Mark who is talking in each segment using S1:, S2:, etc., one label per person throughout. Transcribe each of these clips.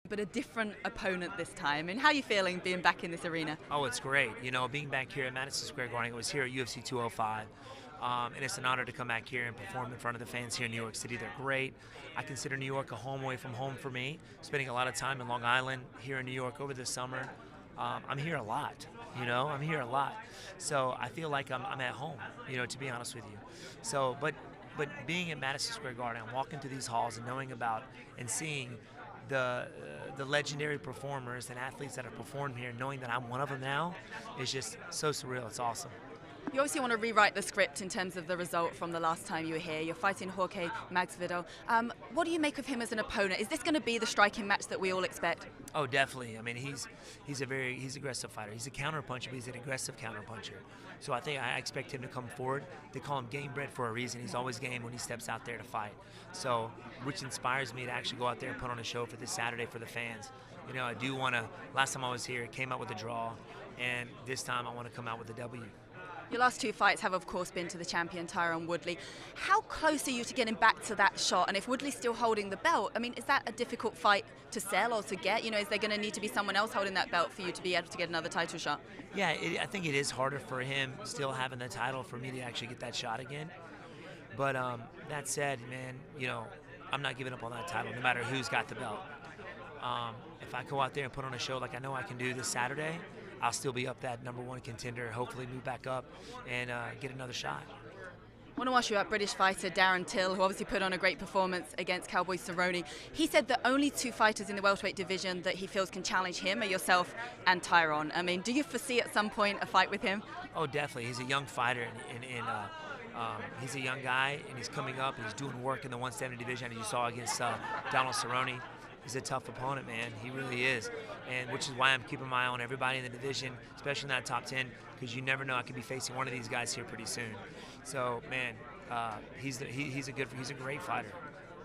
S1: But a different opponent this time. And how are you feeling being back in this arena?
S2: Oh, it's great. You know, being back here at Madison Square Garden, I was here at UFC 205, and it's an honor to come back here and perform in front of the fans here in New York City. They're great. I consider New York a home away from home for me, spending a lot of time in Long Island, here in New York over the summer. I'm here a lot, you know, I'm here a lot. So I feel like I'm at home, you know, to be honest with you. So, but being at Madison Square Garden, walking through these halls and knowing about and seeing the legendary performers and athletes that have performed here, knowing that I'm one of them now, is just so surreal. It's awesome.
S1: You obviously want to rewrite the script in terms of the result from the last time you were here. You're fighting Jorge Masvidal. What do you make of him as an opponent? Is this going to be the striking match that we all expect?
S2: Oh, definitely. I mean, he's an aggressive fighter. He's a counterpuncher, but he's an aggressive counterpuncher. So I expect him to come forward. They call him game bred for a reason. He's always game when he steps out there to fight. So, which inspires me to actually go out there and put on a show for this Saturday for the fans. You know, I do want to. Last time I was here, it came out with a draw, and this time I want to come out with a W.
S1: Your last two fights have, of course, been to the champion, Tyron Woodley. How close are you to getting back to that shot? And if Woodley's still holding the belt, I mean, is that a difficult fight to sell or to get? You know, is there going to need to be someone else holding that belt for you to be able to get another title shot?
S2: Yeah, I think it is harder for him still having the title for me to actually get that shot again. But that said, man, you know, I'm not giving up on that title no matter who's got the belt. If I go out there and put on a show like I know I can do this Saturday, I'll still be up that #1 contender, hopefully move back up and get another shot.
S1: I want to ask you about British fighter Darren Till, who obviously put on a great performance against Cowboy Cerrone. He said the only two fighters in the welterweight division that he feels can challenge him are yourself and Tyron. I mean, do you foresee at some point a fight with him?
S2: Oh, definitely. He's a young fighter, and he's a young guy, and he's coming up, and he's doing work in the 170 division, as you saw against Donald Cerrone. He's a tough opponent, man. He really is, and which is why I'm keeping my eye on everybody in the division, especially in that top 10, because you never know I could be facing one of these guys here pretty soon. So, man, he's a great fighter.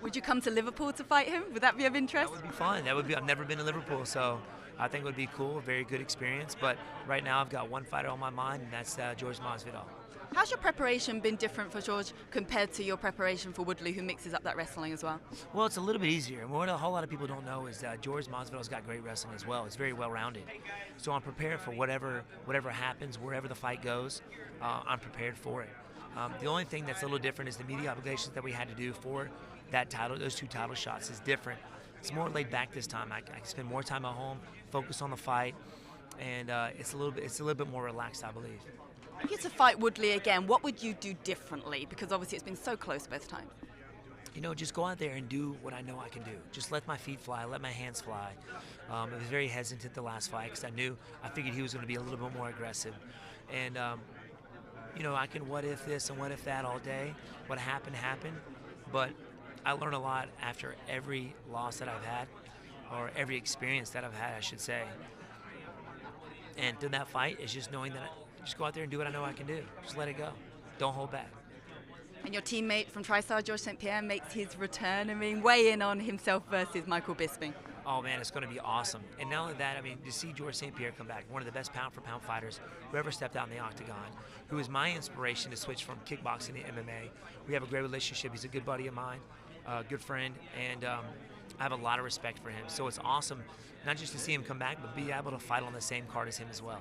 S1: Would you come to Liverpool to fight him? Would that be of interest?
S2: That would be fun. That would be. I've never been to Liverpool, so I think it would be cool. A very good experience. But right now, I've got one fighter on my mind, and that's Jorg Masvidal.
S1: How's your preparation been different for George compared to your preparation for Woodley, who mixes up that wrestling as well?
S2: Well, it's a little bit easier. And what a whole lot of people don't know is that Jorg Masvidal's got great wrestling as well. It's very well-rounded. So I'm prepared for whatever happens, wherever the fight goes. I'm prepared for it. The only thing that's a little different is the media obligations that we had to do for that title, those two title shots, is different. It's more laid back this time. I can spend more time at home, focus on the fight, and it's a little bit more relaxed, I believe.
S1: If you had to fight Woodley again, what would you do differently? Because obviously it's been so close both times.
S2: You know, just go out there and do what I know I can do. Just let my feet fly, let my hands fly. I was very hesitant the last fight because I figured he was going to be a little bit more aggressive. And, you know, I can what if this and what if that all day. What happened, happened. But I learn a lot after every loss that I've had, or every experience that I've had, I should say. And through that fight is just knowing that just go out there and do what I know I can do. Just let it go. Don't hold back.
S1: And your teammate from TriStar, Georges St-Pierre, makes his return. I mean, weigh in on himself versus Michael Bisping.
S2: Oh, man, it's going to be awesome. And not only that, I mean, to see Georges St-Pierre come back, one of the best pound-for-pound fighters who ever stepped out in the octagon, who is my inspiration to switch from kickboxing to MMA. We have a great relationship. He's a good buddy of mine, a good friend, and I have a lot of respect for him. So it's awesome not just to see him come back, but be able to fight on the same card as him as well.